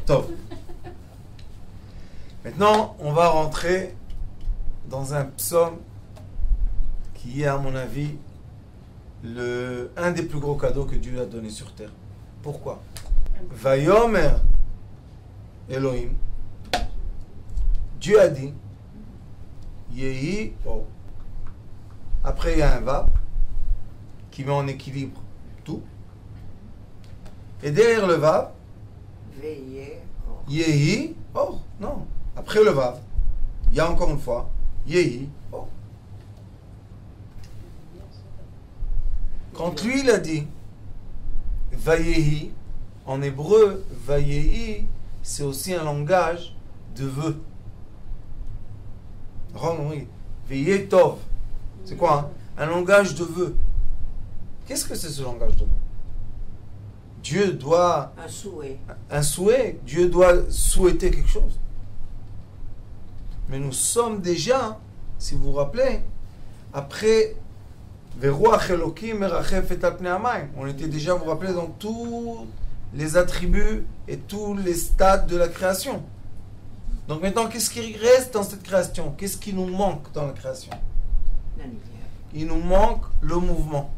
Top. Maintenant, on va rentrer dans un psaume qui est, à mon avis, un des plus gros cadeaux que Dieu a donné sur terre. Pourquoi? Vayomer Elohim. Dieu a dit Yehi. Oh. Après, il y a un Vav qui met en équilibre tout. Et derrière le Vav, Yehi. Oh, non. Après le Vav, il y a encore une fois Yehi. Oh. Quand lui, il a dit Vayehi, en hébreu, Vayehi, c'est aussi un langage de vœux. Veillez Tov. C'est quoi, hein? Un langage de vœux. Qu'est-ce que c'est ce langage de vœux? Dieu doit... Un souhait. Un souhait. Dieu doit souhaiter quelque chose. Mais nous sommes déjà, si vous vous rappelez, après... On était déjà, vous vous rappelez, dans tous les attributs et tous les stades de la création. Donc maintenant, qu'est-ce qui reste dans cette création? Qu'est-ce qui nous manque dans la création? La lumière. Il nous manque le mouvement.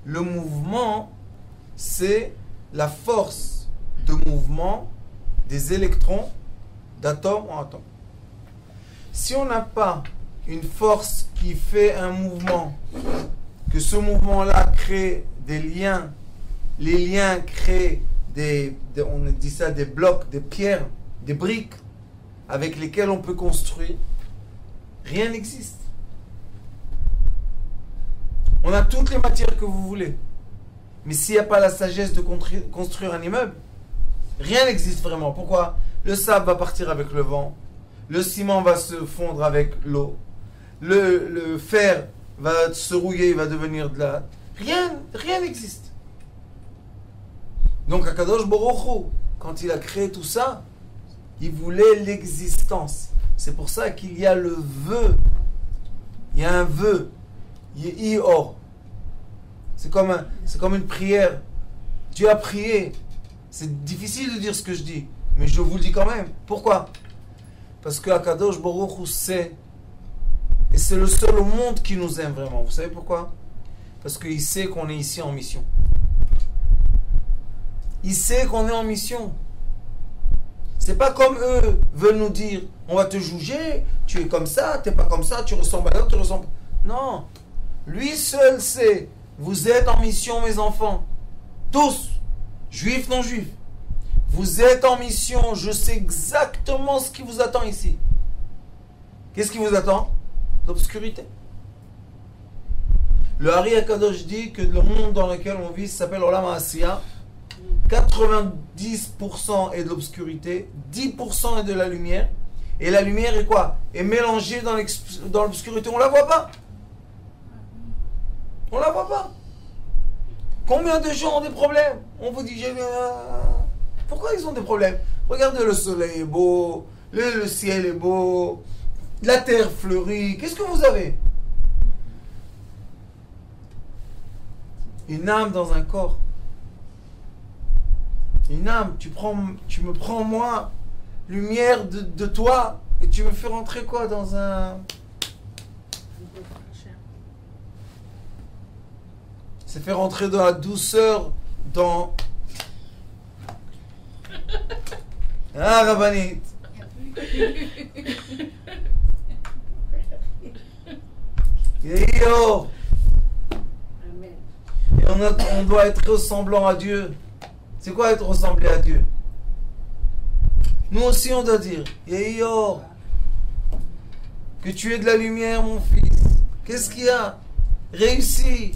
Le mouvement, c'est la force de mouvement des électrons d'atome en atome. Si on n'a pas une force qui fait un mouvement, que ce mouvement-là crée des liens, les liens créent on dit ça, des blocs, des pierres, des briques avec lesquelles on peut construire, rien n'existe. On a toutes les matières que vous voulez, mais s'il n'y a pas la sagesse de construire un immeuble, rien n'existe vraiment. Pourquoi? Le sable va partir avec le vent, le ciment va se fondre avec l'eau, le fer va se rouiller, il va devenir de la... Rien n'existe. Donc Akadosh Baruch Hu, quand il a créé tout ça, il voulait l'existence. C'est pour ça qu'il y a le vœu. Il y a un vœu. Yehi Or. C'est comme une prière. Dieu a prié. C'est difficile de dire ce que je dis, mais je vous le dis quand même. Pourquoi? Parce que Akadosh Baruch Hu sait. Et c'est le seul au monde qui nous aime vraiment. Vous savez pourquoi? Parce qu'il sait qu'on est ici en mission. Il sait qu'on est en mission. C'est pas comme eux veulent nous dire on va te juger, tu es comme ça, t'es pas comme ça, tu ressembles à l'autre, tu ressembles. Non. Lui seul sait. Vous êtes en mission, mes enfants. Tous. Juifs, non juifs. Vous êtes en mission. Je sais exactement ce qui vous attend ici. Qu'est-ce qui vous attend? L'obscurité. Le Hari Akadosh dit que le monde dans lequel on vit s'appelle Olam Asiya. 90% est de l'obscurité, 10% est de la lumière. Et la lumière est quoi? Est mélangée dans l'obscurité. On ne la voit pas. On ne la voit pas. Combien de gens ont des problèmes? On vous dit, pourquoi ils ont des problèmes? Regardez, le soleil est beau, le ciel est beau, la terre fleurit. Qu'est-ce que vous avez? Une âme dans un corps. Une âme, tu me prends moi, lumière de toi, et tu me fais rentrer quoi dans un... C'est fait rentrer dans la douceur, dans... Ah, Rabbanit. Yo. Et on doit être ressemblant à Dieu. C'est quoi être ressemblé à Dieu? Nous aussi on doit dire Yehior, que tu es de la lumière, mon fils. Qu'est-ce qu'il y a? Réussis.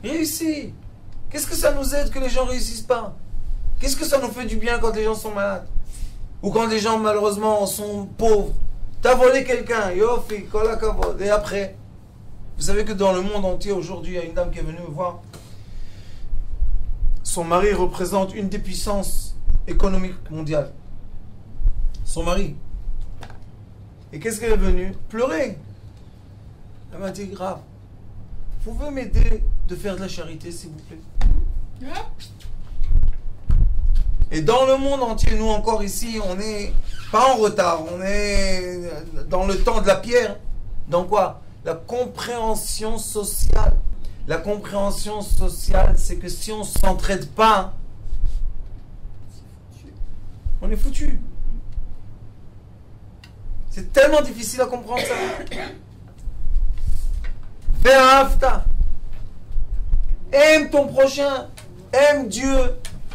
Réussis. Qu'est-ce que ça nous aide que les gens ne réussissent pas? Qu'est-ce que ça nous fait du bien quand les gens sont malades? Ou quand les gens malheureusement sont pauvres? T'as volé quelqu'un, yofi, kolakavod. Et après, vous savez que dans le monde entier aujourd'hui, il y a une dame qui est venue me voir. Son mari représente une des puissances économiques mondiales. Son mari. Et qu'est-ce qu'elle est venue? Pleurer. Elle m'a dit, grave, vous pouvez m'aider de faire de la charité, s'il vous plaît? Et dans le monde entier, nous encore ici, on n'est pas en retard, on est dans le temps de la pierre. Dans quoi? La compréhension sociale. La compréhension sociale, c'est que si on ne s'entraide pas, on est foutu. C'est tellement difficile à comprendre ça. Ve'ahavta. Aime ton prochain, aime Dieu,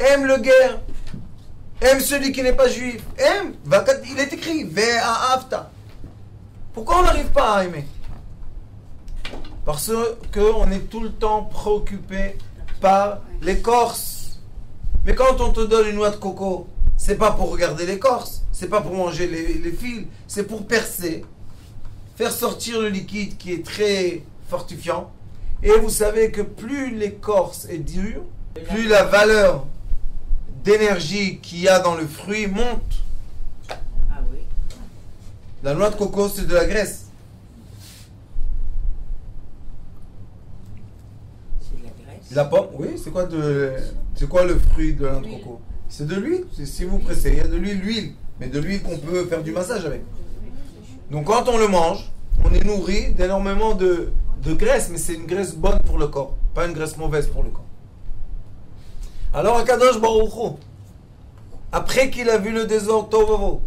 aime le guerre, aime celui qui n'est pas juif, aime. Il est écrit Ve'ahavta. Pourquoi on n'arrive pas à aimer? Parce qu'on est tout le temps préoccupé par l'écorce. Mais quand on te donne une noix de coco, c'est pas pour regarder l'écorce, c'est pas pour manger les fils, c'est pour percer, faire sortir le liquide qui est très fortifiant. Et vous savez que plus l'écorce est dure, plus la valeur d'énergie qu'il y a dans le fruit monte. Ah oui. La noix de coco, c'est de la graisse. C'est de la graisse. La pomme, oui, c'est quoi le fruit de la noix de coco? C'est de l'huile. Si vous pressez, il y a de l'huile. Mais de l'huile qu'on peut faire du massage avec. Donc quand on le mange, on est nourri d'énormément de graisse, mais c'est une graisse bonne pour le corps, pas une graisse mauvaise pour le corps. Alors Akadosh Baruch Hu, après qu'il a vu le désordre Tovavo,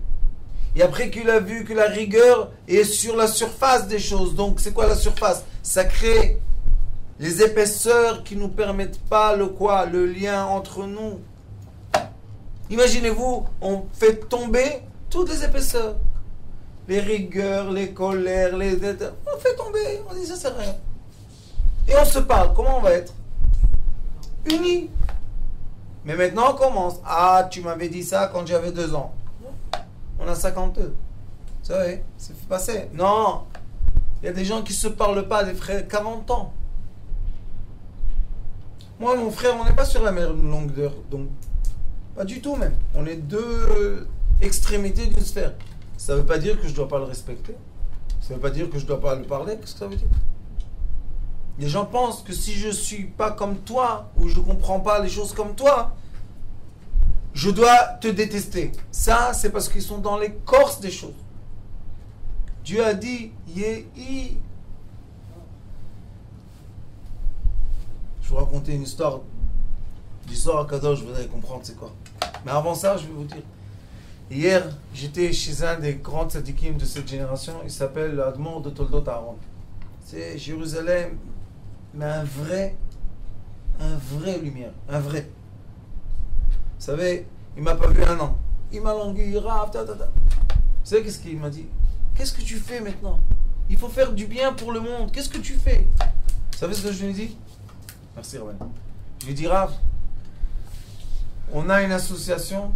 et après qu'il a vu que la rigueur est sur la surface des choses, donc c'est quoi la surface? Ça crée les épaisseurs qui nous permettent pas le lien entre nous. Imaginez-vous, on fait tomber toutes les épaisseurs. Les rigueurs, les colères, on fait tomber, on dit ça c'est rien. Et on se parle, comment on va être? Unis. Mais maintenant on commence. Ah, tu m'avais dit ça quand j'avais 2 ans. On a 52. Vous savez, c'est passé. Non, il y a des gens qui ne se parlent pas, des frères, 40 ans. Moi, mon frère, on n'est pas sur la même longueur, donc pas du tout même. On est 2 extrémités d'une sphère. Ça ne veut pas dire que je ne dois pas le respecter. Ça ne veut pas dire que je ne dois pas lui parler. Qu'est-ce que ça veut dire? Les gens pensent que si je ne suis pas comme toi, ou je ne comprends pas les choses comme toi, je dois te détester. Ça, c'est parce qu'ils sont dans l'écorce des choses. Dieu a dit, Yehi. Je vais vous raconter une histoire. L'histoire à Kadosh, vous allez comprendre c'est quoi. Mais avant ça, je vais vous dire. Hier, j'étais chez un des grands tzadikim de cette génération. Il s'appelle l'Admor de Toldot Aaron. C'est Jérusalem, mais un vrai lumière. Un vrai. Vous savez, il m'a pas vu 1 an. Il m'a langui, raf, ta. Vous savez qu'est-ce qu'il m'a dit? Qu'est-ce que tu fais maintenant? Il faut faire du bien pour le monde. Qu'est-ce que tu fais? Vous savez ce que je lui ai dit? Merci, Robin. Je lui ai dit, Rav, on a une association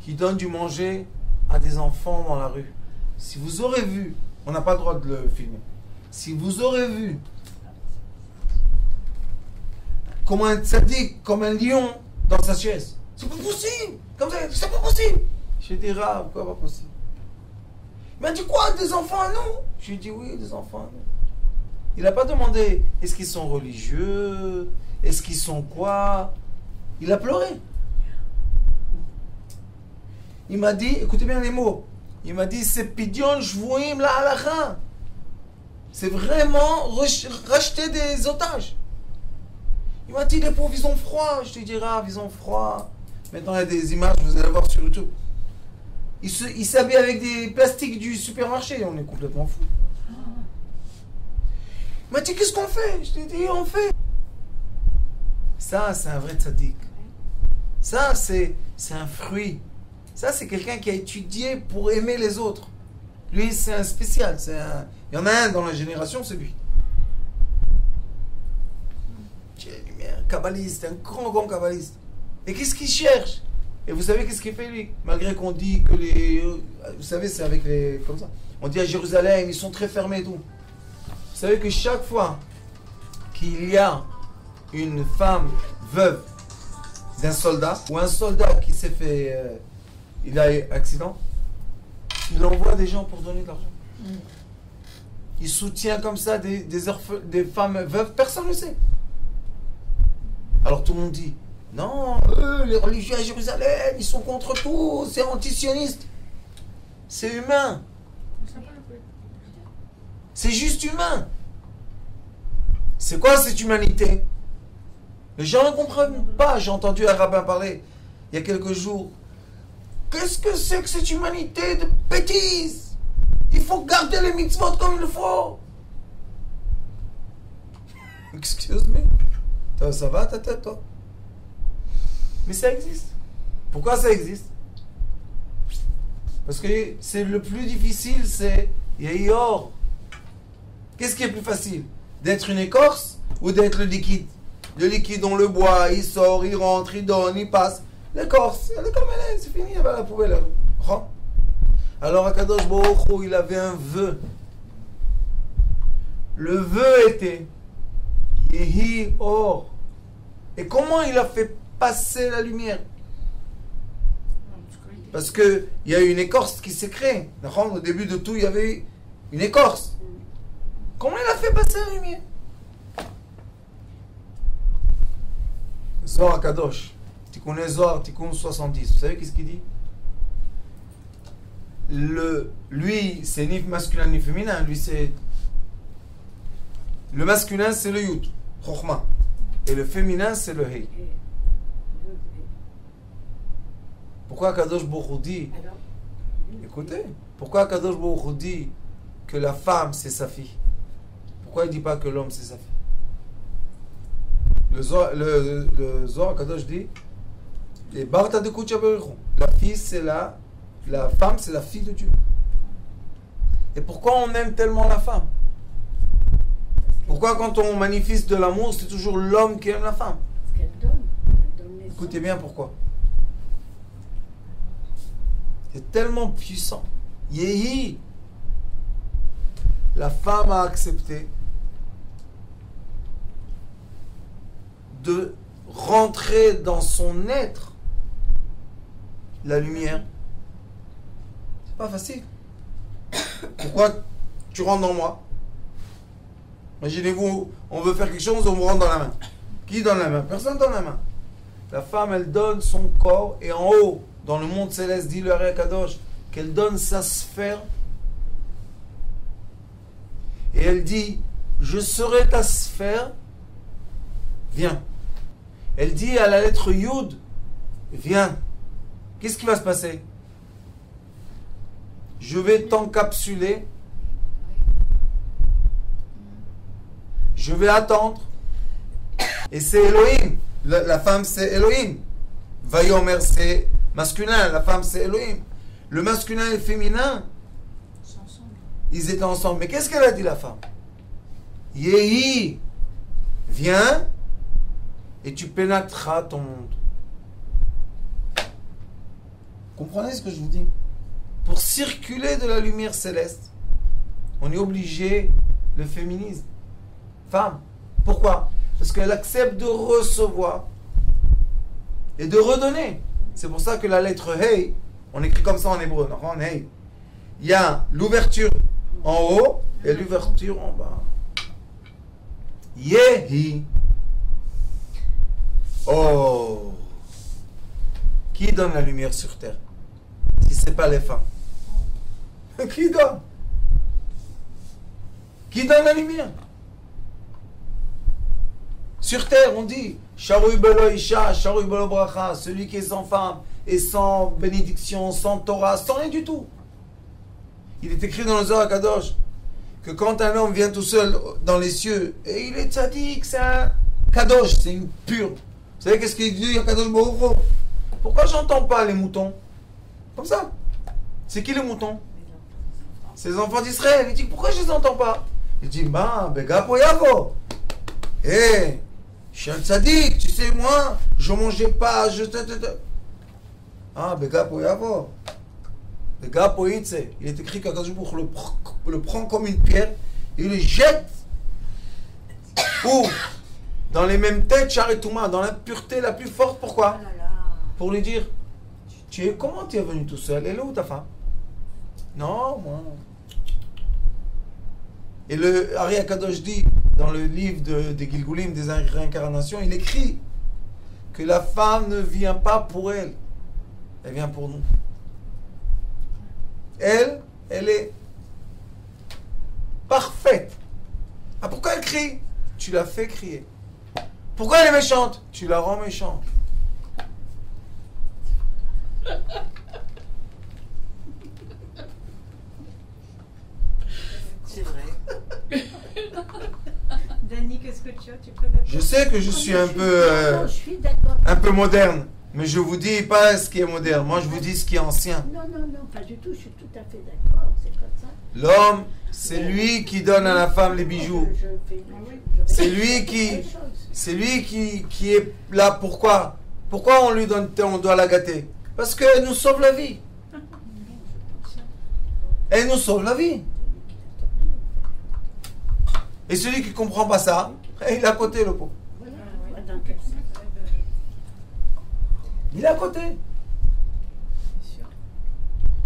qui donne du manger à des enfants dans la rue. Si vous aurez vu, on n'a pas le droit de le filmer, si vous aurez vu comme un tzaddik, comme un lion dans sa chaise, c'est pas possible, comme ça, c'est pas possible. J'ai dit, Rav, quoi pas possible? Il m'a dit quoi, des enfants à nous? J'ai dit oui, des enfants à nous. Il n'a pas demandé est-ce qu'ils sont religieux, est-ce qu'ils sont quoi. Il a pleuré. Il m'a dit, écoutez bien les mots, il m'a dit c'est pidyon shvuim la halacha. C'est vraiment racheter des otages. Il m'a dit les pauvres ils ont froid. Je te dis Rav, ils ont froid. Maintenant il y a des images, vous allez voir sur YouTube. Ils s'habillent avec des plastiques du supermarché, on est complètement fou. Il m'a dit qu'est-ce qu'on fait? Je te dis on fait. Ça c'est un vrai tzaddik. Ça c'est un fruit. Ça, c'est quelqu'un qui a étudié pour aimer les autres. Lui, c'est un spécial. Il y en a un dans la génération, c'est lui. Un kabbaliste, un grand kabbaliste. Et qu'est-ce qu'il cherche? Et vous savez qu'est-ce qu'il fait, lui? Malgré qu'on dit que vous savez, c'est avec les... Comme ça. On dit à Jérusalem, ils sont très fermés et tout. Vous savez que chaque fois qu'il y a une femme veuve d'un soldat, ou un soldat qui s'est fait... il a eu accident, il envoie des gens pour donner de l'argent. Il soutient comme ça des femmes veuves, personne ne sait. Alors tout le monde dit, non, eux, les religieux à Jérusalem, ils sont contre tout, c'est antisioniste. C'est humain. C'est juste humain. C'est quoi cette humanité? Les gens ne comprennent pas. J'ai entendu un rabbin parler il y a quelques jours. Qu'est-ce que c'est que cette humanité de bêtises? Il faut garder les mitzvot comme il faut. Excuse me. Ça va ta tête, toi? Mais ça existe. Pourquoi ça existe? Parce que c'est le plus difficile, c'est Yayor. Qu'est-ce qui est plus facile? D'être une écorce ou d'être le liquide? Le liquide, on le boit, il sort, il rentre, il donne, il passe. L'écorce, elle est comme elle est, c'est fini, elle va à la poubelle. Alors Akadosh Baruch Hu, il avait un vœu. Le vœu était Yehi Or. Et comment il a fait passer la lumière? Parce qu'il y a une écorce qui s'est créée. Au début de tout, il y avait une écorce. Comment il a fait passer la lumière? Zohar Kadosh, Tikkun Zohar, Tikkun 70. Vous savez qu'est-ce qu'il dit? Lui, c'est ni masculin ni féminin. Lui, c'est... Le masculin, c'est le Yud, Chokhmah. Et le féminin, c'est le Hei. Pourquoi Kadosh Baruch Hu dit... Écoutez, pourquoi Kadosh Baruch Hu dit que la femme, c'est sa fille? Pourquoi il ne dit pas que l'homme, c'est sa fille? Le Zohar Kadosh dit la fille, c'est la femme, c'est la fille de Dieu. Et pourquoi on aime tellement la femme? Pourquoi quand on manifeste de l'amour, c'est toujours l'homme qui aime la femme? Parce qu'elle donne. Elle donne les Écoutez bien pourquoi. C'est tellement puissant. Yehi, la femme a accepté de rentrer dans son être la lumière. C'est pas facile. Pourquoi tu rentres dans moi? Imaginez-vous, on veut faire quelque chose, on vous rentre dans la main. Qui donne la main? Personne donne la main. La femme, elle donne son corps, et en haut, dans le monde céleste, dit le Ari Kadosh, qu'elle donne sa sphère, et elle dit, je serai ta sphère, viens. Elle dit à la lettre Yud, viens. Qu'est-ce qui va se passer? Je vais t'encapsuler. Je vais attendre. Et c'est Elohim. La femme, c'est Elohim. Vayomer, c'est masculin. La femme, c'est Elohim. Le masculin et le féminin, ils étaient ensemble. Mais qu'est-ce qu'elle a dit, la femme? Yehi, viens. Et tu pénétreras ton monde. Comprenez ce que je vous dis? Pour circuler de la lumière céleste, on est obligé le féminisme. Femme. Pourquoi? Parce qu'elle accepte de recevoir et de redonner. C'est pour ça que la lettre Hey, on écrit comme ça en hébreu. Non, Hey. Il y a l'ouverture en haut et l'ouverture en bas. Yehi. Oh! Qui donne la lumière sur terre? Si ce n'est pas les femmes. Qui donne? Qui donne la lumière? Sur terre, on dit Sharu belo isha, sharu belo bracha, celui qui est sans femme et sans bénédiction, sans Torah, sans rien du tout. Il est écrit dans le Zohar Kadosh que quand un homme vient tout seul dans les cieux, et il est tzaddik, c'est un Kadosh, c'est une pure. Vous savez qu'est-ce qu'il dit à Kadosh Baruch Hu? Pourquoi j'entends pas les moutons? Comme ça. C'est qui les moutons? C'est les enfants d'Israël. Il dit pourquoi je les entends pas? Il dit bega poyavo. Eh, je suis un tzaddik, tu sais, moi, je mangeais pas, bega poyavo. Bega poyitse. Il est écrit qu'Akadosh Baruch Hu le prend comme une pierre et il le jette. Où? Dans les mêmes têtes, Charetouma, dans l'impureté la plus forte. Pourquoi? Pour lui dire, comment tu es venu tout seul? Elle est où ta femme? Non, moi. Et le Ari Akadosh dit, dans le livre des Gilgulim, des réincarnations, il écrit que la femme ne vient pas pour elle. Elle vient pour nous. Elle est parfaite. Ah, pourquoi elle crie? Tu l'as fait crier. Pourquoi elle est méchante? Tu la rends méchante. C'est vrai. Dani, qu'est-ce que tu as? Tu peux d'accord? Je sais que je suis un Non, je suis d'accord. un peu moderne, mais je vous dis pas ce qui est moderne. Moi, je vous dis ce qui est ancien. Non, pas du tout. Je suis tout à fait d'accord. C'est pas ça. L'homme, c'est lui qui donne à la femme les bijoux. C'est lui qui est là. Pourquoi on lui donne, on doit la gâter? Parce qu'elle nous sauve la vie. Elle nous sauve la vie. Et celui qui comprend pas ça, il est à côté, le pauvre. Il est à côté.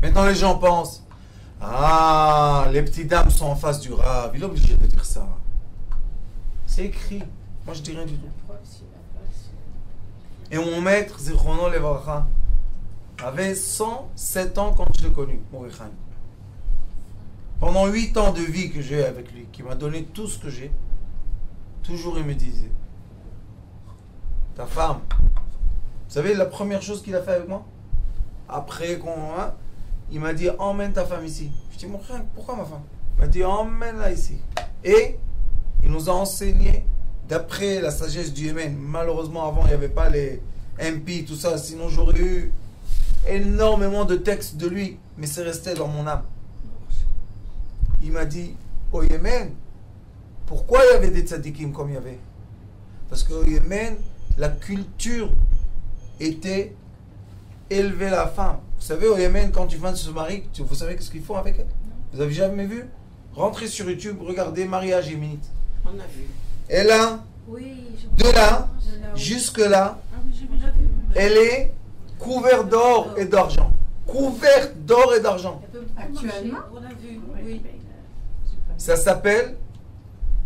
Maintenant, les gens pensent, ah, les petites dames sont en face du Rav. Il est obligé de dire ça. C'est écrit. Moi, je dis rien du tout. Et mon maître, Zichrono Levarcha, avait 107 ans quand je l'ai connu, Morichaim. Pendant 8 ans de vie que j'ai avec lui, qui m'a donné tout ce que j'ai, toujours il me disait, ta femme, vous savez la première chose qu'il a fait avec moi? Après il m'a dit, emmène ta femme ici. Je dis, mon frère, pourquoi ma femme? Il m'a dit, emmène-la ici. Et il nous a enseigné, d'après la sagesse du Yémen, malheureusement avant il n'y avait pas les MP, tout ça, sinon j'aurais eu énormément de textes de lui, mais c'est resté dans mon âme. Il m'a dit, au Yémen, pourquoi il y avait des tzadikim comme il y avait? Parce qu'au Yémen, la culture était élever la femme. Vous savez, au Yémen, quand tu viens de se marier, vous savez ce qu'ils font avec elle? Vous avez jamais vu? Rentrez sur YouTube, regardez mariage yéménite. On a vu. Et là, Oui, de là, jusque là, elle est couverte d'or et d'argent. Couverte d'or et d'argent. Actuellement, on a vu, oui. Ça s'appelle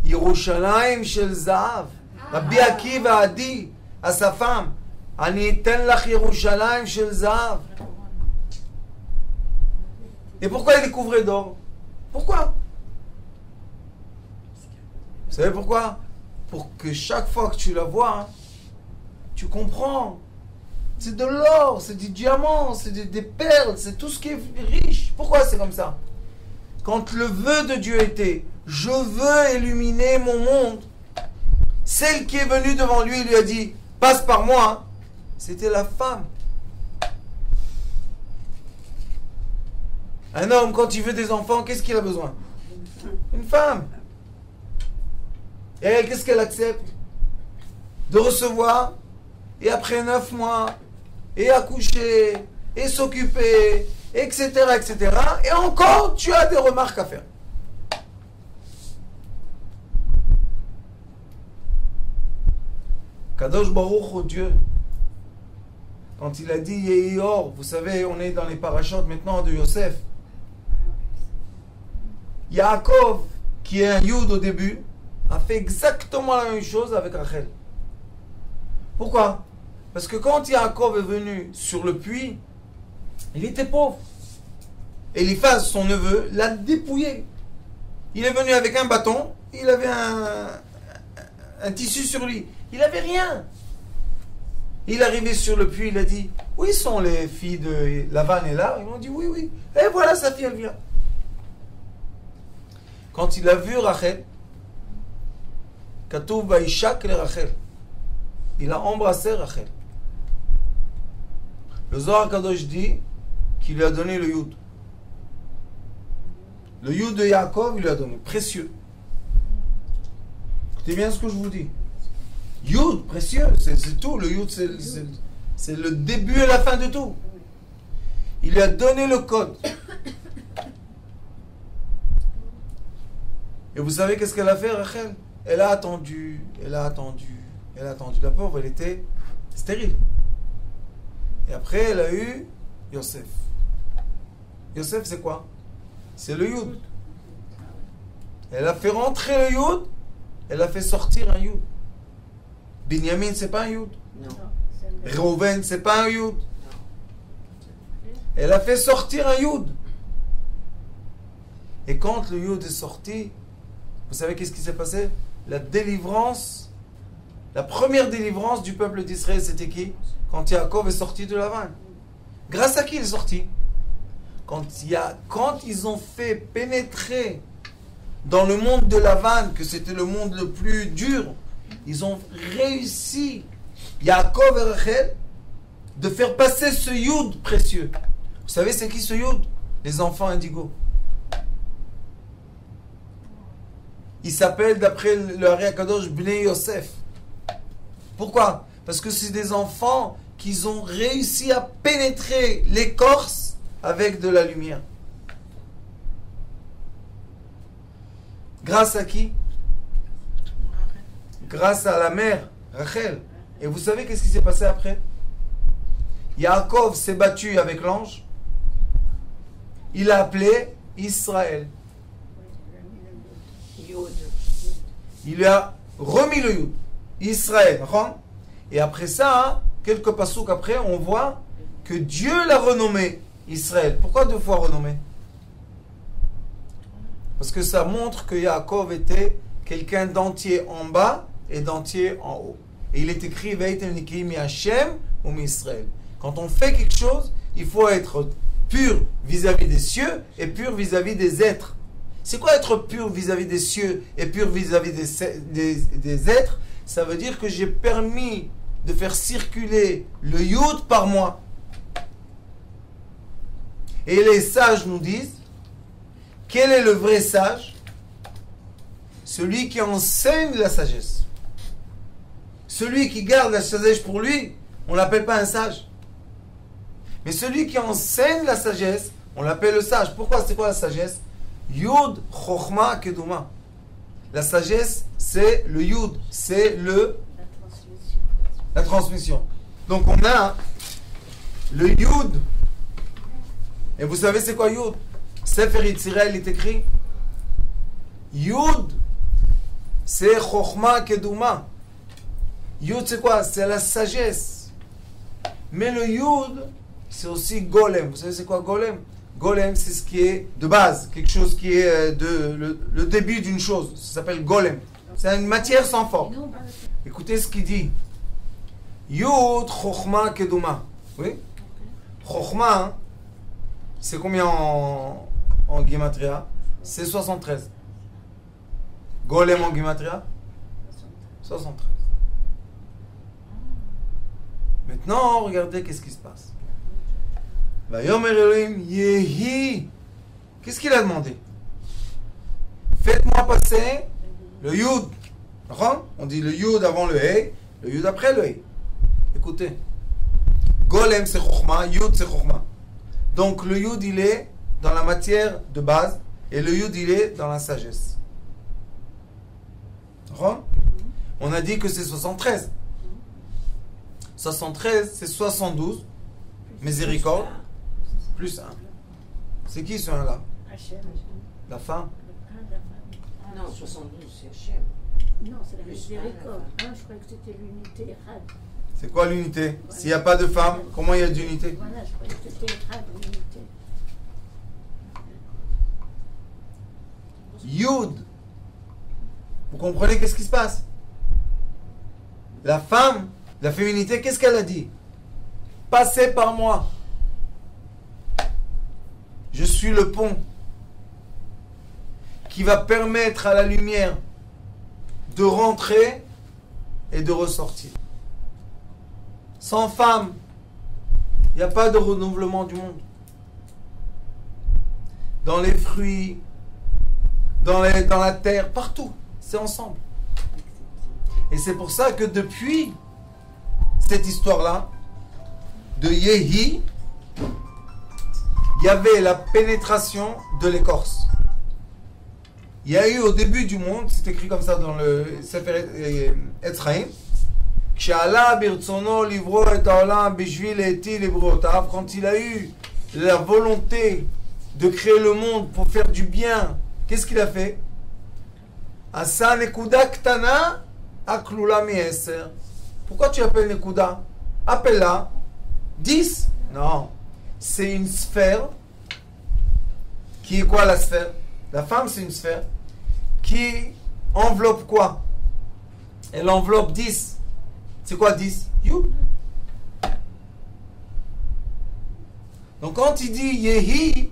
Yerushalayim Shel Zahav. Rabbi Akiva a dit à sa femme, Ani eten lach Yerushalayim Shel Zahav. Et pourquoi elle est couverte d'or? Pourquoi? Vous savez pourquoi? Pour que chaque fois que tu la vois, hein, tu comprends. C'est de l'or, c'est du diamant, c'est des perles, c'est tout ce qui est riche. Pourquoi c'est comme ça? Quand le vœu de Dieu était, je veux illuminer mon monde, celle qui est venue devant lui lui a dit, passe par moi, c'était la femme. Un homme, quand il veut des enfants, qu'est-ce qu'il a besoin? Une femme. Et elle, qu'est-ce qu'elle accepte? De recevoir, et après 9 mois, et accoucher, et s'occuper, etc., etc. Et encore, tu as des remarques à faire. Kadosh Baruch Hu, Dieu, quand il a dit Yehior, vous savez, on est dans les parachutes maintenant de Yosef. Yaakov, qui est un Yud au début, a fait exactement la même chose avec Rachel. Pourquoi? Parce que quand Yaakov est venu sur le puits, il était pauvre. Eliphaz, son neveu, l'a dépouillé. Il est venu avec un bâton, il avait un tissu sur lui. Il n'avait rien. Il est arrivé sur le puits, il a dit, où sont les filles de Lavan et là? Ils m'ont dit, oui, oui. Et voilà, sa fille, elle vient. Quand il a vu Rachel, Katuv Baishak le Rachel, il a embrassé Rachel. Le Zohar Kadosh dit qu'il lui a donné le Yud. Le Yud de Yaakov, il lui a donné, précieux. Écoutez bien ce que je vous dis. Yud, précieux, c'est tout. Le Yud, c'est le début et la fin de tout. Il lui a donné le code. Et vous savez qu'est-ce qu'elle a fait, Rachel? Elle a attendu, elle a attendu, elle a attendu. La pauvre, elle était stérile. Et après, elle a eu Yosef. Yosef, c'est quoi? C'est le Yud. Elle a fait rentrer le Yud, elle a fait sortir un Yud. Binyamin, c'est pas un Yud. Non. Reuven, c'est pas un Yud. Elle a fait sortir un Yud. Et quand le Yud est sorti, vous savez qu'est-ce qui s'est passé? La délivrance, la première délivrance du peuple d'Israël, c'était qui? Quand Yaakov est sorti de la vanne. Grâce à qui il est sorti? Quand ils ont fait pénétrer dans le monde de la vanne, que c'était le monde le plus dur, ils ont réussi, Yaakov et Rachel, de faire passer ce Yud précieux. Vous savez c'est qui ce Yud? Les enfants indigos. Ils s'appellent d'après le Hari Akadosh Bnei Yosef. Pourquoi? Parce que c'est des enfants qui ont réussi à pénétrer l'écorce avec de la lumière. Grâce à qui? Grâce à la mère, Rachel. Et vous savez qu'est-ce qui s'est passé après? Yaakov s'est battu avec l'ange. Il a appelé Israël. Il lui a remis le Yud. Israël. Et après ça, quelques passouk après, on voit que Dieu l'a renommé Israël. Pourquoi 2 fois renommé? Parce que ça montre que Yaakov était quelqu'un d'entier en bas et d'entier en haut. Et il est écrit Veitem Nikim mi Hashem ou mi Israël. Quand on fait quelque chose, il faut être pur vis-à-vis des cieux et pur vis-à-vis des êtres. C'est quoi être pur vis-à-vis des cieux et pur vis-à-vis des êtres? Ça veut dire que j'ai permis de faire circuler le Yud par moi. Et les sages nous disent, quel est le vrai sage? Celui qui enseigne la sagesse. Celui qui garde la sagesse pour lui, on ne l'appelle pas un sage. Mais celui qui enseigne la sagesse, on l'appelle le sage. Pourquoi? C'est quoi la sagesse? Yud, Chochma, Keduma. La sagesse, c'est le Yud, c'est la transmission. Donc on a le Yud. Et vous savez c'est quoi Yud? Sefer Yetzirah, il est écrit. Yud, c'est Chochma, Keduma. Yud, c'est quoi? C'est la sagesse. Mais le Yud, c'est aussi Golem. Vous savez c'est quoi Golem? Golem, c'est ce qui est de base, quelque chose qui est le début d'une chose. Ça s'appelle Golem. C'est une matière sans forme. Écoutez ce qu'il dit. Yud, Chochma, Keduma. Oui? Chochma, hein, c'est combien en Gematria? C'est 73. Golem en Gematria? 73. Maintenant, regardez qu'est-ce qui se passe. Vayomer Elohim Yehi. Qu'est-ce qu'il a demandé? Faites-moi passer le Yud. On dit le Yud avant le Hey, le Yud après le Hey. Écoutez. Golem c'est Chochma, Yud c'est Chochma. Donc le Yud il est dans la matière de base et le Yud il est dans la sagesse. On a dit que c'est 73. 73 c'est 72. Miséricorde. Plus 1. C'est qui ce 1 là? La femme? Non, 72, c'est Hachem. Non, c'est la miséricorde. Ah, je croyais que c'était l'unité Had. C'est quoi l'unité? S'il n'y a pas de femme, comment il y a d'unité? Voilà, je croyais que c'était Had, l'unité. Yud. Vous comprenez qu'est-ce qui se passe? La femme, la féminité, qu'est-ce qu'elle a dit? Passez par moi. Je suis le pont qui va permettre à la lumière de rentrer et de ressortir. Sans femme, il n'y a pas de renouvellement du monde. Dans les fruits, dans la terre, partout, c'est ensemble. Et c'est pour ça que depuis cette histoire-là, de Yehi, il y avait la pénétration de l'écorce. Il y a eu au début du monde, c'est écrit comme ça dans le Sefer Etzraïm, quand il a eu la volonté de créer le monde pour faire du bien, qu'est-ce qu'il a fait? Asa nekuda ktana aklula mi eser. Pourquoi tu appelles nekuda? appelle-la 10. Non. C'est une sphère. Qui est quoi la sphère? La femme, c'est une sphère qui enveloppe quoi? Elle enveloppe 10. C'est quoi 10? You. Donc quand il dit Yehi,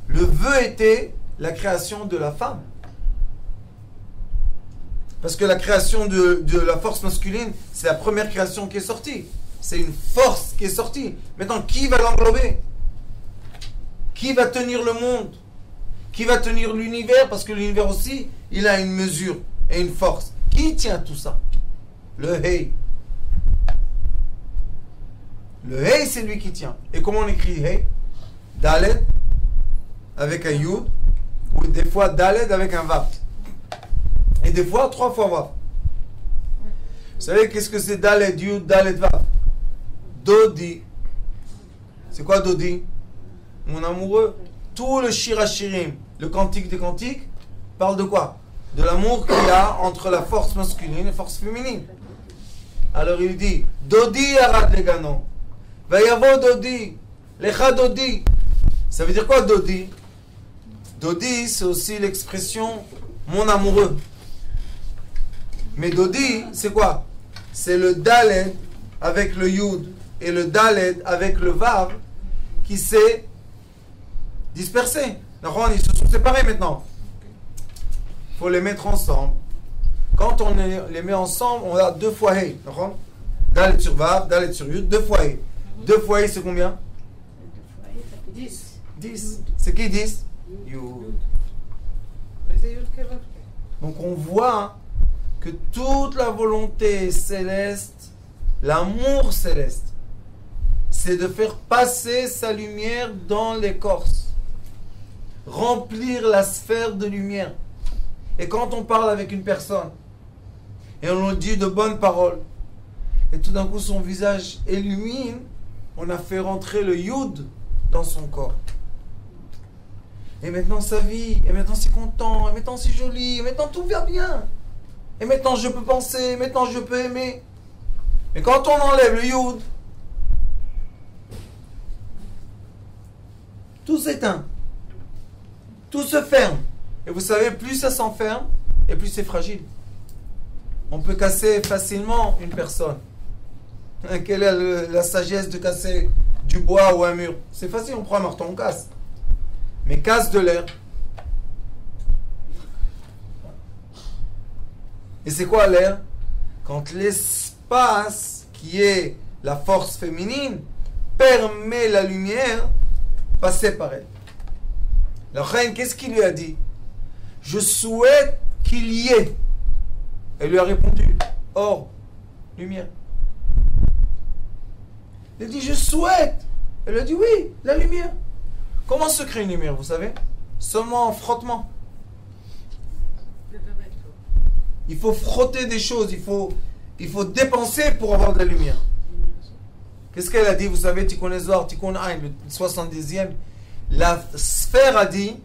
le vœu était la création de la femme. Parce que la création de la force masculine, c'est la première création qui est sortie. C'est une force qui est sortie. Maintenant, qui va l'englober? Qui va tenir le monde? Qui va tenir l'univers? Parce que l'univers aussi, il a une mesure et une force. Qui tient tout ça? Le Hey. Le Hey, c'est lui qui tient. Et comment on écrit Hey? Daled avec un Yud, ou des fois Daled avec un Vav. Et des fois 3 fois Vav. Vous savez qu'est-ce que c'est Daled Yud, Daled Vav? Dodi. C'est quoi Dodi? Mon amoureux. Tout le Shir HaShirim, le cantique des cantiques, parle de quoi? De l'amour qu'il y a entre la force masculine et la force féminine. Alors il dit Dodi arad legano. Vayavo Dodi. Lecha Dodi. Ça veut dire quoi Dodi? Dodi, c'est aussi l'expression mon amoureux. Mais Dodi, c'est quoi? C'est le Daled avec le Yud et le Daled avec le Vav qui s'est dispersé. Ils se sont séparés maintenant. Il faut les mettre ensemble. Quand on les met ensemble, on a 2 fois Hey. Daled sur Vav, Daled sur Yud, 2 fois Hey. 2 fois Hey, c'est combien? 10. 10. C'est qui 10? Yud. Donc on voit que toute la volonté céleste, l'amour céleste, c'est de faire passer sa lumière dans l'écorce. Remplir la sphère de lumière. Et quand on parle avec une personne, et on lui dit de bonnes paroles, et tout d'un coup son visage illumine, on a fait rentrer le Yud dans son corps. Et maintenant sa vie, et maintenant c'est content, et maintenant c'est joli, et maintenant tout va bien. Et maintenant je peux penser, et maintenant je peux aimer. Mais quand on enlève le Yud, tout s'éteint. Tout se ferme. Et vous savez, plus ça s'enferme, et plus c'est fragile. On peut casser facilement une personne. Quelle est la sagesse de casser du bois ou un mur? C'est facile, on prend un marteau, on casse. Mais casse de l'air. Et c'est quoi l'air? Quand l'espace, qui est la force féminine, permet la lumière passer par elle. La reine, qu'est-ce qu'il lui a dit? Je souhaite qu'il y ait. Elle lui a répondu, or, lumière. Il a dit, je souhaite. Elle lui a dit, oui, la lumière. Comment se crée une lumière, vous savez? Seulement en frottement. Il faut frotter des choses, il faut dépenser pour avoir de la lumière. Qu'est-ce qu'elle a dit? Vous savez, Tikkun Zohar, Tikkun Ain, le 70e, la sphère a dit,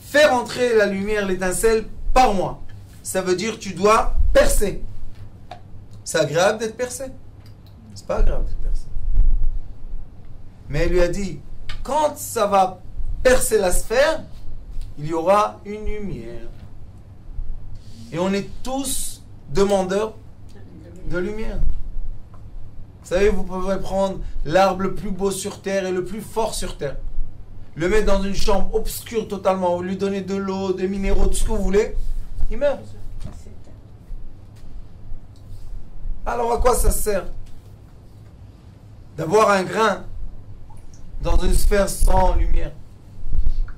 faire entrer la lumière, l'étincelle, par moi. Ça veut dire tu dois percer. C'est agréable d'être percé? C'est pas agréable d'être percé. Mais elle lui a dit, quand ça va percer la sphère, il y aura une lumière. Et on est tous demandeurs de lumière. Vous savez, vous pouvez prendre l'arbre le plus beau sur terre et le plus fort sur terre. Le mettre dans une chambre obscure totalement, vous lui donnez de l'eau, des minéraux, tout ce que vous voulez, il meurt. Alors à quoi ça sert d'avoir un grain dans une sphère sans lumière?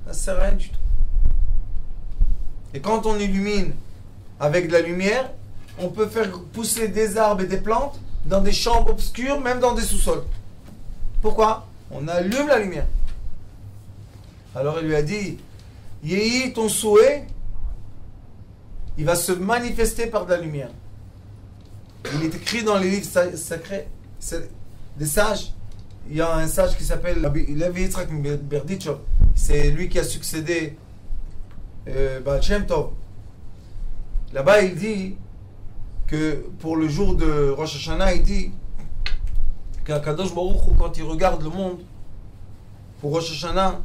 Ça ne sert à rien du tout. Et quand on illumine avec de la lumière, on peut faire pousser des arbres et des plantes dans des chambres obscures, même dans des sous-sols. Pourquoi? On allume la lumière. Alors il lui a dit, Yehi, ton souhait, il va se manifester par de la lumière. Il est écrit dans les livres sacrés des sages. Il y a un sage qui s'appelle Levi Yitzhak Berdichov. C'est lui qui a succédé Baal Shem Tov. Là-bas, il dit que pour le jour de Rosh Hashanah, il dit qu'Akadosh Baruch Hu, quand il regarde le monde, pour Rosh Hashanah,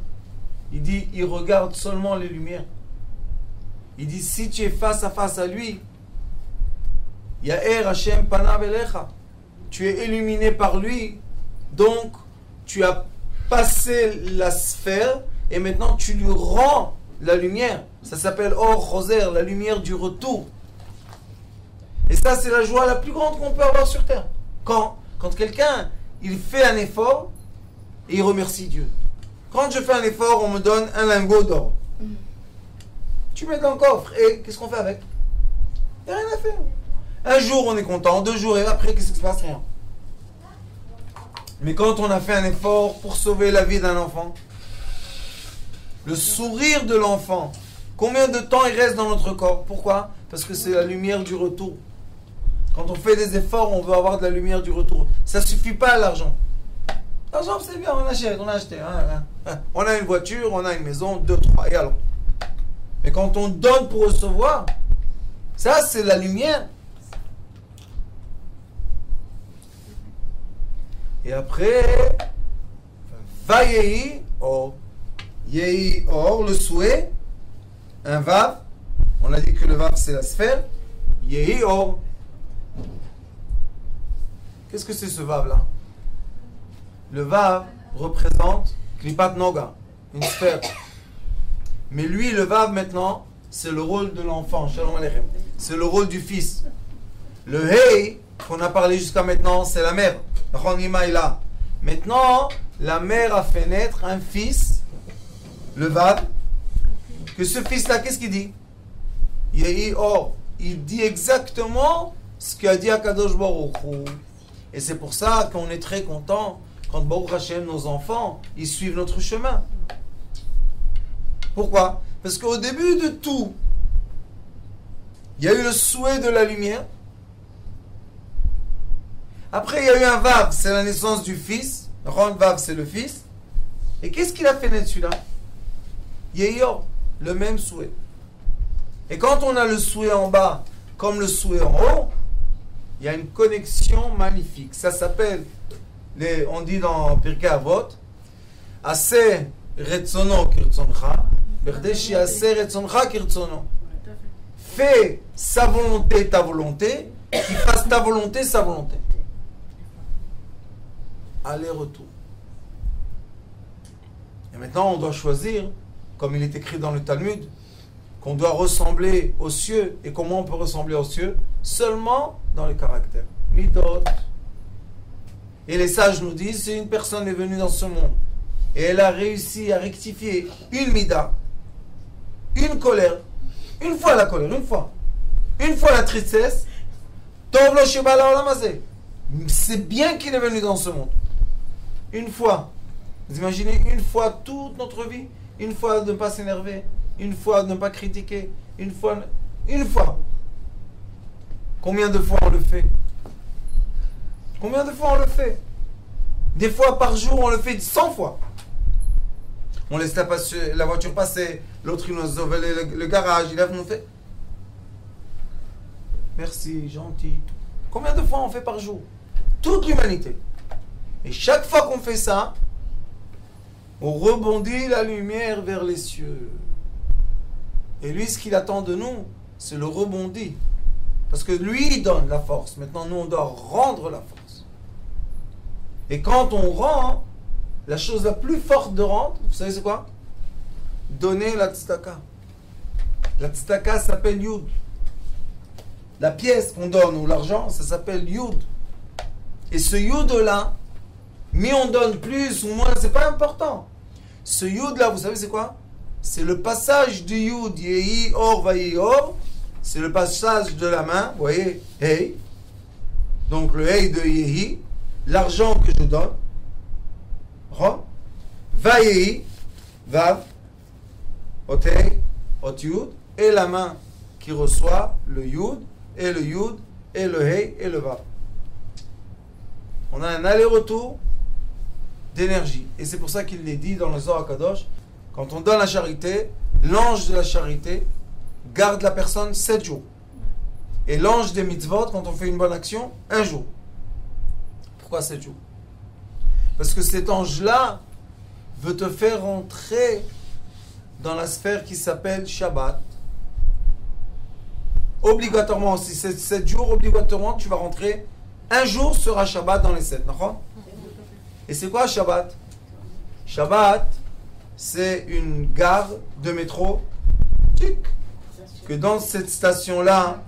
il dit, il regarde seulement les lumières. Il dit, si tu es face à lui, Ya'er Hashem panav elecha, tu es illuminé par lui, donc tu as passé la sphère et maintenant tu lui rends la lumière. Ça s'appelle Or Choser, la lumière du retour. Et ça, c'est la joie la plus grande qu'on peut avoir sur terre. Quand quelqu'un, il fait un effort et il remercie Dieu. Quand je fais un effort, on me donne un lingot d'or. Tu mets dans le coffre et qu'est-ce qu'on fait avec? Il n'y a rien à faire. Un jour, on est content, 2 jours et après, qu'est-ce qui se passe? Rien. Mais quand on a fait un effort pour sauver la vie d'un enfant, le sourire de l'enfant, combien de temps il reste dans notre corps? Pourquoi? Parce que c'est la lumière du retour. Quand on fait des efforts, on veut avoir de la lumière du retour. Ça ne suffit pas l'argent. L'argent, c'est bien, on achète, on a acheté. On a une voiture, on a une maison, 2, 3, et allons. Mais quand on donne pour recevoir, ça, c'est la lumière. Et après, Vayehi Or. Yehi Or, le souhait, un Vav. On a dit que le Vav, c'est la sphère. Yehi Or. Qu'est-ce que c'est ce Vav là? Le Vav représente Klipat Noga, une sphère. Mais lui, le Vav maintenant, c'est le rôle de l'enfant. Shalom Aleichem. C'est le rôle du fils. Le Hey, qu'on a parlé jusqu'à maintenant, c'est la mère. Maintenant, la mère a fait naître un fils, le Vav, que ce fils-là, qu'est-ce qu'il dit? Yehi Or. Il dit exactement ce qu'a dit Akadosh Baruch Hu. Et c'est pour ça qu'on est très content quand Baruch Hashem, nos enfants, ils suivent notre chemin. Pourquoi? Parce qu'au début de tout, il y a eu le souhait de la lumière. Après, il y a eu un Vav, c'est la naissance du fils. Ron Vav, c'est le fils. Et qu'est-ce qu'il a fait naître celui-là? Yeyor, le même souhait. Et quand on a le souhait en bas, comme le souhait en haut, il y a une connexion magnifique. Ça s'appelle, on dit dans Pirkei Avot, Aseh retzono kirtzoncha, berdeshi aseh retzoncha kirtzono. Fais sa volonté, ta volonté, qu'il fasse ta volonté, sa volonté. Aller-retour. Et maintenant, on doit choisir, comme il est écrit dans le Talmud, qu'on doit ressembler aux cieux. Et comment on peut ressembler aux cieux? Seulement dans le caractère. Midot. Et les sages nous disent, si une personne est venue dans ce monde et elle a réussi à rectifier une mida, une colère, une fois la colère, une fois la tristesse, tov lo sheba la'olam hazeh. C'est bien qu'il est venu dans ce monde. Une fois. Vous imaginez, une fois toute notre vie, une fois de ne pas s'énerver, une fois de ne pas critiquer, une fois. Combien de fois on le fait? Combien de fois on le fait? Des fois par jour, on le fait 100 fois. On laisse la voiture passer, l'autre il nous a volé le garage, il a nous fait. Merci, gentil. Combien de fois on fait par jour? Toute l'humanité. Et chaque fois qu'on fait ça, on rebondit la lumière vers les cieux. Et lui, ce qu'il attend de nous, c'est le rebondi. Parce que lui, il donne la force. Maintenant, nous, on doit rendre la force. Et quand on rend, la chose la plus forte de rendre, vous savez c'est quoi? Donner la tzedaka. La tzedaka s'appelle Yud. La pièce qu'on donne ou l'argent, ça s'appelle Yud. Et ce Yud-là, mais on donne plus ou moins, c'est pas important. Ce Yud-là, vous savez c'est quoi? C'est le passage du Yud, Yehi Or Vayehi Or. C'est le passage de la main, vous voyez, Hey. Donc le Hey de Yehi, l'argent que je donne, Ron, Vayehi, Vav, Ot Hey, Ot Yud, et la main qui reçoit le Yud, et le Yud, et le Hey, et le Vav. On a un aller-retour d'énergie. Et c'est pour ça qu'il est dit dans le Zohar HaKadosh, quand on donne la charité, l'ange de la charité garde la personne 7 jours. Et l'ange des mitzvot, quand on fait une bonne action, 1 jour. Pourquoi 7 jours? Parce que cet ange-là veut te faire rentrer dans la sphère qui s'appelle Shabbat. Obligatoirement, si c'est 7 jours, obligatoirement, tu vas rentrer. Un jour sera Shabbat dans les 7. Et c'est quoi Shabbat? Shabbat, c'est une gare de métro. Que dans cette station-là,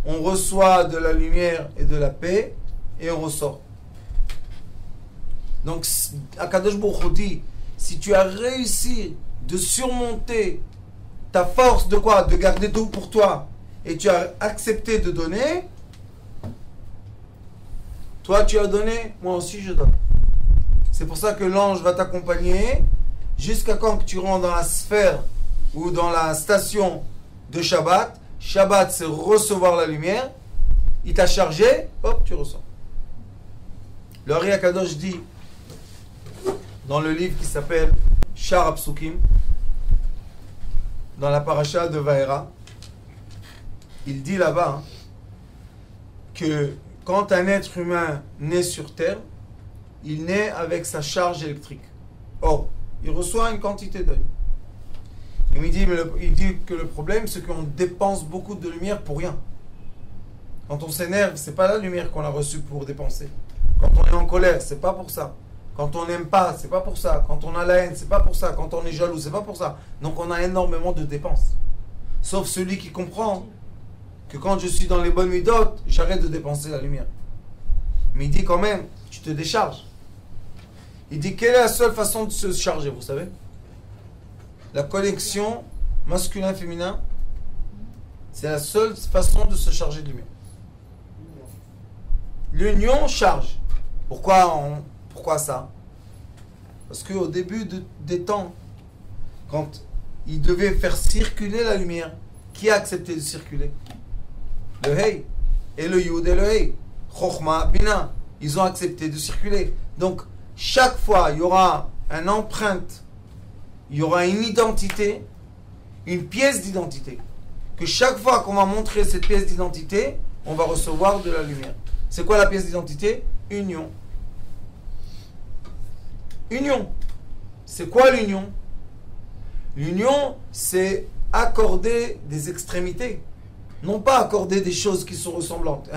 on reçoit de la lumière et de la paix et on ressort. Donc, Akadosh Baruch Hu dit, si tu as réussi de surmonter ta force de quoi? De garder tout pour toi, et tu as accepté de donner, toi tu as donné, moi aussi je donne. C'est pour ça que l'ange va t'accompagner jusqu'à quand que tu rentres dans la sphère ou dans la station de Shabbat. Shabbat, c'est recevoir la lumière. Il t'a chargé, hop, tu ressors. Le Ari Akadosh dit dans le livre qui s'appelle Shar Apsukim, dans la paracha de Vaera, il dit là-bas que quand un être humain naît sur terre, il naît avec sa charge électrique. Or, il reçoit une quantité d'œil. Il dit que le problème, c'est qu'on dépense beaucoup de lumière pour rien. Quand on s'énerve, c'est pas la lumière qu'on a reçue pour dépenser. Quand on est en colère, c'est pas pour ça. Quand on n'aime pas, c'est pas pour ça. Quand on a la haine, c'est pas pour ça. Quand on est jaloux, c'est pas pour ça. Donc on a énormément de dépenses. Sauf celui qui comprend que quand je suis dans les bonnes midotes, j'arrête de dépenser la lumière. Mais il dit quand même, tu te décharges. Il dit, quelle est la seule façon de se charger, vous savez? La connexion masculin-féminin, c'est la seule façon de se charger de lumière. L'union charge. Pourquoi ça? Parce qu'au début des temps, quand il devait faire circuler la lumière, qui a accepté de circuler? Le Hey et le Yud et le Hey. Chochma, Bina, ils ont accepté de circuler. Donc, chaque fois, il y aura une empreinte, il y aura une identité, une pièce d'identité. Que chaque fois qu'on va montrer cette pièce d'identité, on va recevoir de la lumière. C'est quoi la pièce d'identité? Union. Union. C'est quoi l'union? L'union, c'est accorder des extrémités. Non pas accorder des choses qui sont ressemblantes.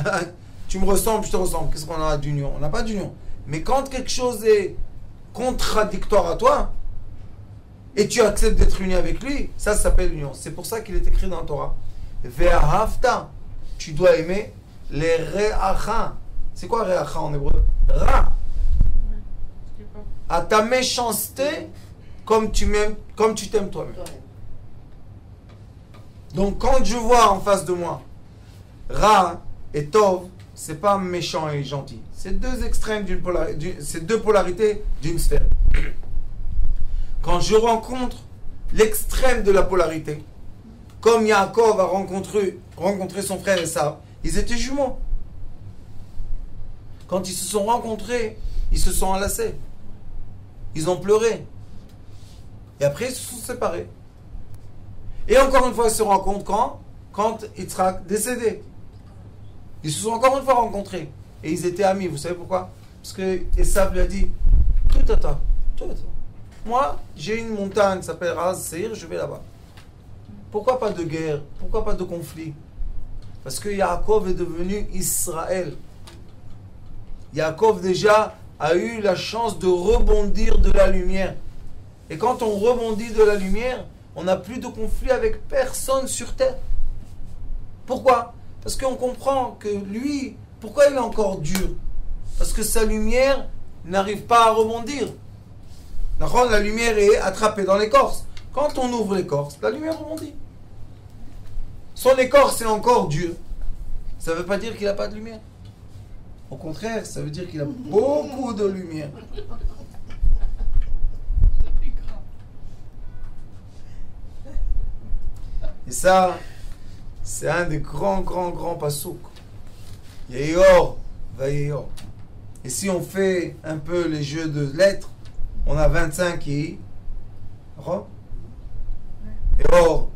Tu me ressembles, je te ressemble. Qu'est-ce qu'on a d'union? On n'a pas d'union. Mais quand quelque chose est contradictoire à toi, et tu acceptes d'être uni avec lui, ça s'appelle l'union. C'est pour ça qu'il est écrit dans la Torah. Ve'ahavta, tu dois aimer les re'acha. C'est quoi re'acha en hébreu? Ra. À ta méchanceté, comme tu t'aimes toi-même. Donc quand je vois en face de moi Ra et Tov, c'est pas méchant et gentil. C'est deux extrêmes c'est deux polarités d'une sphère. Quand je rencontre l'extrême de la polarité, comme Yaakov a rencontré son frère Esav, ils étaient jumeaux. Quand ils se sont rencontrés, ils se sont enlacés. Ils ont pleuré. Et après, ils se sont séparés. Et encore une fois, ils se rencontrent quand Yitzhak décédé. Ils se sont encore une fois rencontrés. Et ils étaient amis. Vous savez pourquoi? Parce que Esav lui a dit, tout à toi. Moi, j'ai une montagne qui s'appelle Raz Seir, je vais là-bas. Pourquoi pas de guerre? Pourquoi pas de conflit? Parce que Yaakov est devenu Israël. Yaakov déjà a eu la chance de rebondir de la lumière. Et quand on rebondit de la lumière, on n'a plus de conflit avec personne sur terre. Pourquoi? Parce qu'on comprend que lui, pourquoi il est encore dur? Parce que sa lumière n'arrive pas à rebondir. La lumière est attrapée dans l'écorce. Quand on ouvre l'écorce, la lumière rebondit. Son écorce est encore dure. Ça ne veut pas dire qu'il n'a pas de lumière. Au contraire, ça veut dire qu'il a beaucoup de lumière. Et ça, c'est un des grands passouk. Yeyor, Vayeyor. Et si on fait un peu les jeux de lettres, on a 25 et Or,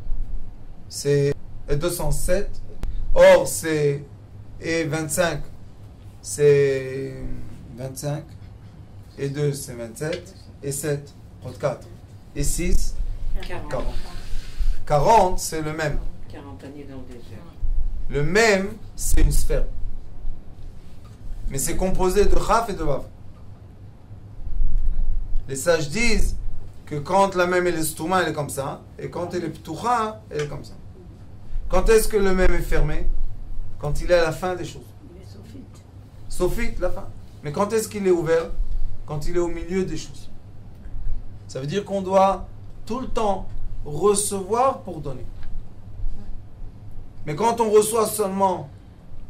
c'est 207. Or, c'est et 25, c'est 25. Et 2, c'est 27. Et 7, 4. Et 6, 40. 40, c'est le même. 40 années dans le désert. Le même, c'est une sphère. Mais c'est composé de Chaf et de Vav. Les sages disent que quand la même elle est stouma, elle est comme ça. Et quand elle est ptucha, elle est comme ça. Quand est-ce que le même est fermé? Quand il est à la fin des choses. Il est sophite. Sophite, la fin. Mais quand est-ce qu'il est ouvert? Quand il est au milieu des choses. Ça veut dire qu'on doit tout le temps recevoir pour donner. Mais quand on reçoit seulement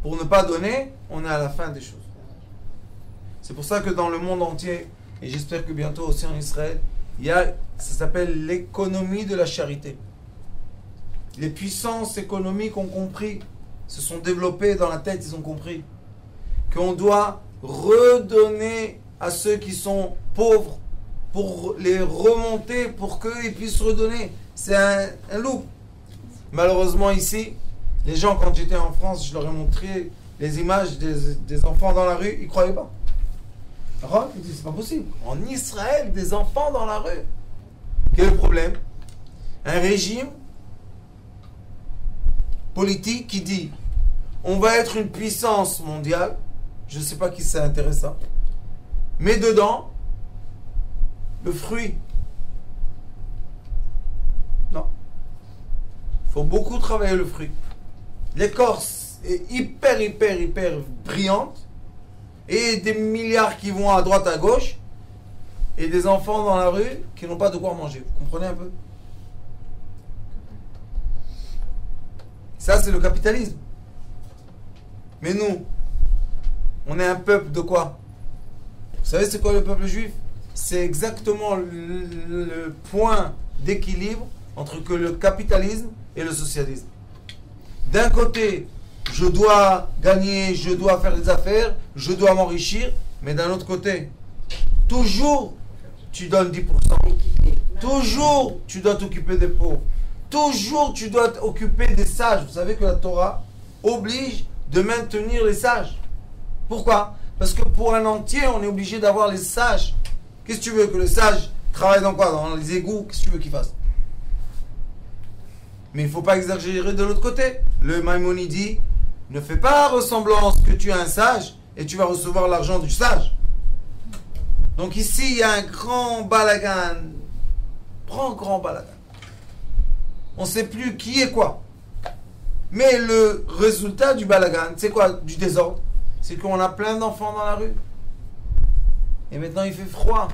pour ne pas donner, on est à la fin des choses. C'est pour ça que dans le monde entier, et j'espère que bientôt aussi en Israël, il y a, ça s'appelle l'économie de la charité. Les puissances économiques ont compris, se sont développées dans la tête, ils ont compris qu'on doit redonner à ceux qui sont pauvres pour les remonter, pour qu'ils puissent redonner. C'est un loup. Malheureusement ici, les gens, quand j'étais en France, je leur ai montré les images des enfants dans la rue, ils ne croyaient pas. Alors, ils disent, c'est pas possible. En Israël, des enfants dans la rue. Quel est le problème? Un régime politique qui dit, on va être une puissance mondiale, je ne sais pas qui ça intéresse ça, mais dedans, le fruit, non. Il faut beaucoup travailler le fruit. L'écorce est hyper brillante, et des milliards qui vont à droite, à gauche, et des enfants dans la rue qui n'ont pas de quoi manger. Vous comprenez un peu? Ça, c'est le capitalisme. Mais nous, on est un peuple de quoi? Vous savez c'est quoi le peuple juif? C'est exactement le point d'équilibre entre que le capitalisme et le socialisme. D'un côté, je dois gagner, je dois faire des affaires, je dois m'enrichir, mais d'un autre côté, toujours tu donnes 10%. Toujours tu dois t'occuper des pauvres. Toujours tu dois t'occuper des sages. Vous savez que la Torah oblige de maintenir les sages. Pourquoi? Parce que pour un entier, on est obligé d'avoir les sages. Qu'est-ce que tu veux? Que le sage travaille dans quoi? Dans les égouts? Qu'est-ce que tu veux qu'il fasse? Mais il ne faut pas exagérer de l'autre côté. Le Maïmonide dit, ne fais pas ressemblance que tu es un sage et tu vas recevoir l'argent du sage. Donc ici, il y a un grand balagan. Grand balagan. On ne sait plus qui est quoi. Mais le résultat du balagan, c'est quoi? Du désordre. C'est qu'on a plein d'enfants dans la rue. Et maintenant, il fait froid.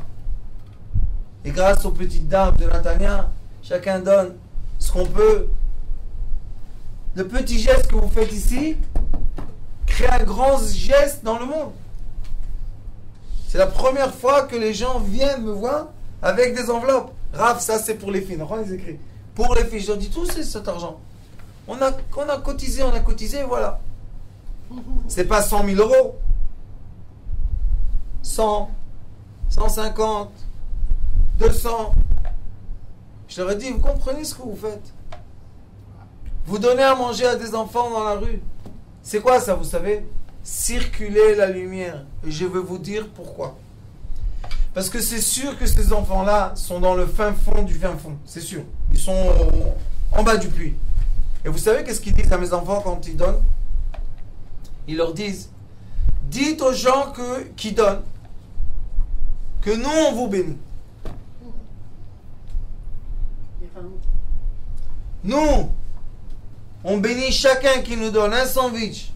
Et grâce aux petites dames de Natania, chacun donne ce qu'on peut. Le petit geste que vous faites ici crée un grand geste dans le monde. C'est la première fois que les gens viennent me voir avec des enveloppes. Raph, ça c'est pour les filles. Non, ils écrivent. Pour les filles, je leur dis tout, c'est cet argent. On a cotisé, voilà. C'est pas 100 000 euros. 100, 150, 200. Je leur ai dit, vous comprenez ce que vous faites? Vous donnez à manger à des enfants dans la rue. C'est quoi ça, vous savez? Circuler la lumière. Et je vais vous dire pourquoi. Parce que c'est sûr que ces enfants-là sont dans le fin fond du fin fond. C'est sûr. Ils sont en bas du puits. Et vous savez qu'est-ce qu'ils disent à mes enfants quand ils donnent? Ils leur disent, dites aux gens qui donnent que nous, on vous bénit. Nous, on bénit chacun qui nous donne un sandwich.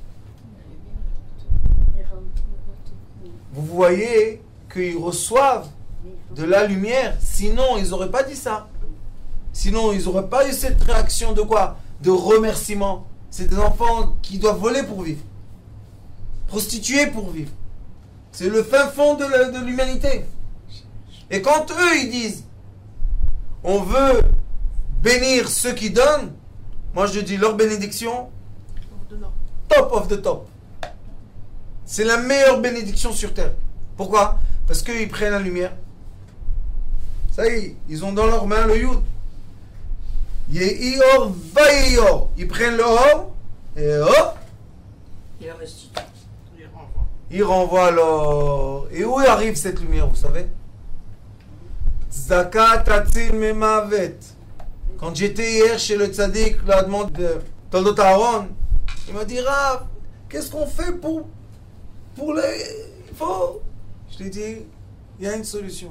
Vous voyez qu'ils reçoivent de la lumière. Sinon, ils n'auraient pas dit ça. Sinon, ils n'auraient pas eu cette réaction de quoi? De remerciement. C'est des enfants qui doivent voler pour vivre. Prostituer pour vivre. C'est le fin fond de l'humanité. Et quand eux, ils disent, on veut bénir ceux qui donnent, moi je dis leur bénédiction, top of the top. C'est la meilleure bénédiction sur terre. Pourquoi? Parce qu'ils prennent la lumière. Ça y est, ils ont dans leurs mains le yud. Yehior vayeyor. Ils prennent le or et hop, Il restitue. il renvoie l'or. Et où arrive cette lumière, vous savez? Zakat Atzil Memavet. Quand j'étais hier chez le tzaddik, la demande de Toldot Aaron, il m'a dit, Rav, qu'est-ce qu'on fait pour les... Il faut... Je lui ai dit, il y a une solution.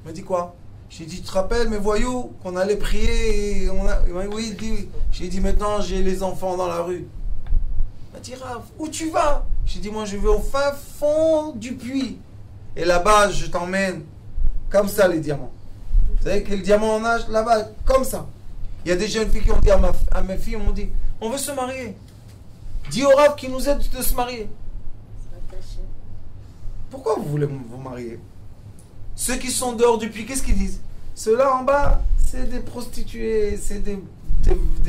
Il m'a dit quoi? Je lui ai dit, tu te rappelles mes voyous qu'on allait prier et on a... Il m'a dit, oui, il dit, je lui ai dit, maintenant j'ai les enfants dans la rue. Il m'a dit, Rav, où tu vas? Je lui ai dit, moi je vais au fin fond du puits. Et là-bas, je t'emmène comme ça les diamants. Vous savez que le diamant en âge, là-bas, comme ça. Il y a des jeunes filles qui ont dit à mes filles, on dit, on veut se marier. Dis au Rav qui nous aide de se marier. Pourquoi vous voulez vous marier? Ceux qui sont dehors du puits, qu'est-ce qu'ils disent? Ceux-là en bas, c'est des prostituées, c'est des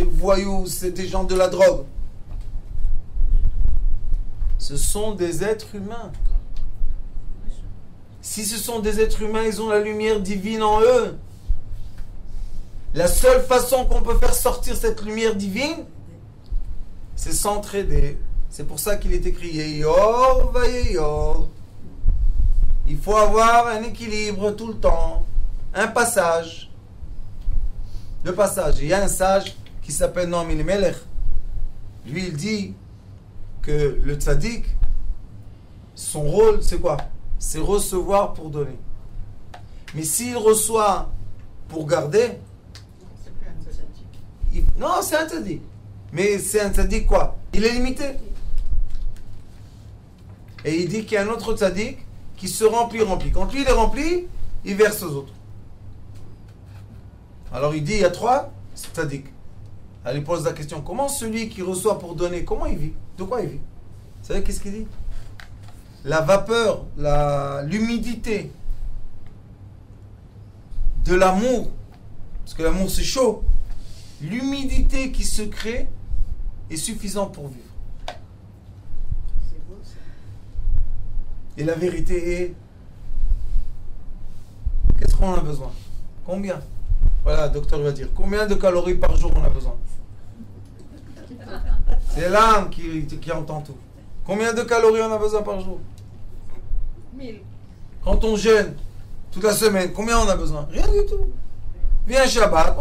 voyous, c'est des gens de la drogue. Ce sont des êtres humains. Si ce sont des êtres humains, ils ont la lumière divine en eux. La seule façon qu'on peut faire sortir cette lumière divine, c'est s'entraider. C'est pour ça qu'il est écrit Yeyor Vayeyor. Il faut avoir un équilibre tout le temps, un passage. Le passage. Il y a un sage qui s'appelle Noam Elimelech. Lui, il dit que le tzaddik, son rôle, c'est quoi? C'est recevoir pour donner. Mais s'il reçoit pour garder, non, c'est un tzaddik. Mais c'est un tzaddik quoi? Il est limité. Et il dit qu'il y a un autre tzaddik qui se remplit. Quand lui il est rempli, il verse aux autres. Alors il dit, il y a 3 tzaddik. Alors il pose la question, comment celui qui reçoit pour donner, comment il vit? De quoi il vit? Vous savez qu'est-ce qu'il dit? La vapeur, l'humidité de l'amour, parce que l'amour c'est chaud, l'humidité qui se crée est suffisante pour vivre. C'est beau ça. Et la vérité est, qu'est-ce qu'on a besoin? Combien? Voilà, le docteur va dire, combien de calories par jour on a besoin? C'est l'âme qui entend tout. Combien de calories on a besoin par jour? 1000. Quand on jeûne toute la semaine, combien on a besoin? Rien du tout. Viens Shabbat,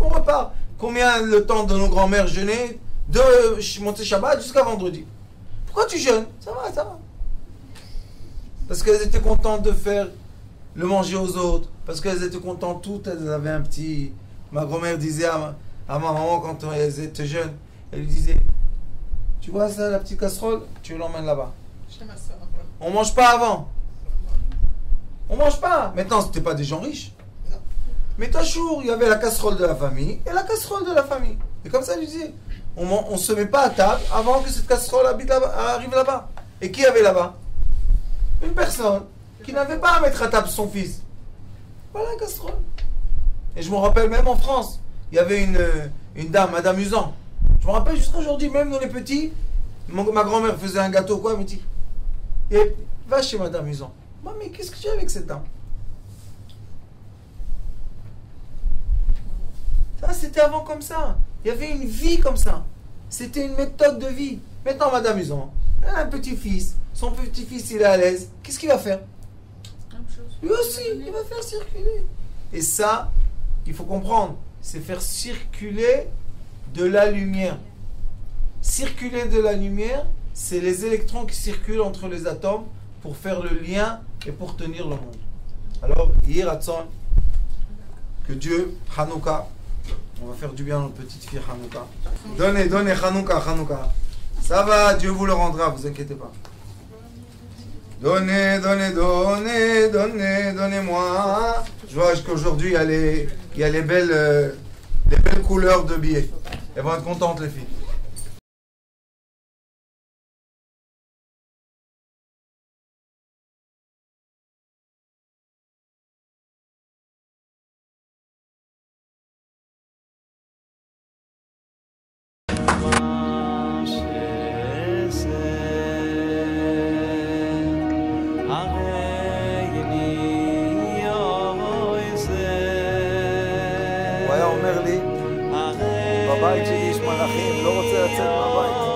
on repart. Combien le temps de nos grands-mères jeûner de monter Shabbat jusqu'à vendredi? Pourquoi tu jeûnes? Ça va, ça va. Parce qu'elles étaient contentes de faire le manger aux autres. Parce qu'elles étaient contentes toutes. Elles avaient un petit... Ma grand-mère disait à ma maman quand elles étaient jeunes, elle lui disait, tu vois ça, la petite casserole? Tu l'emmènes là-bas. On mange pas avant. On mange pas. Maintenant, c'était pas des gens riches. Mais Tachour, il y avait la casserole de la famille et la casserole de la famille. Et comme ça, je disais, on se met pas à table avant que cette casserole arrive là-bas. Et qui avait là-bas? Une personne qui n'avait pas à mettre à table son fils. Voilà la casserole. Et je me rappelle même en France, il y avait une dame, Madame Usan. Je me rappelle jusqu'à aujourd'hui, même dans les petits, ma grand-mère faisait un gâteau, quoi, elle me dit, et va chez Madame Usan. Mais qu'est-ce que tu as avec cette dame? Ça, c'était avant comme ça. Il y avait une vie comme ça. C'était une méthode de vie. Maintenant, Madame Usan, elle a un petit-fils. Son petit-fils, il est à l'aise. Qu'est-ce qu'il va faire? Lui aussi, il va faire circuler. Et ça, il faut comprendre, c'est faire circuler de la lumière. Circuler de la lumière, c'est les électrons qui circulent entre les atomes pour faire le lien et pour tenir le monde. Alors, Yiratson, que Dieu, Hanouka, on va faire du bien à notre petite fille Hanouka. Donnez, Hanouka. Ça va, Dieu vous le rendra, vous inquiétez pas. Donnez, donnez-moi. Je vois qu'aujourd'hui, il y a les belles couleurs de billets. Elles vont être contentes, les filles. הוא היה אומר לי, בבית שלי יש מלאכים, לא רוצה לצאת מהבית.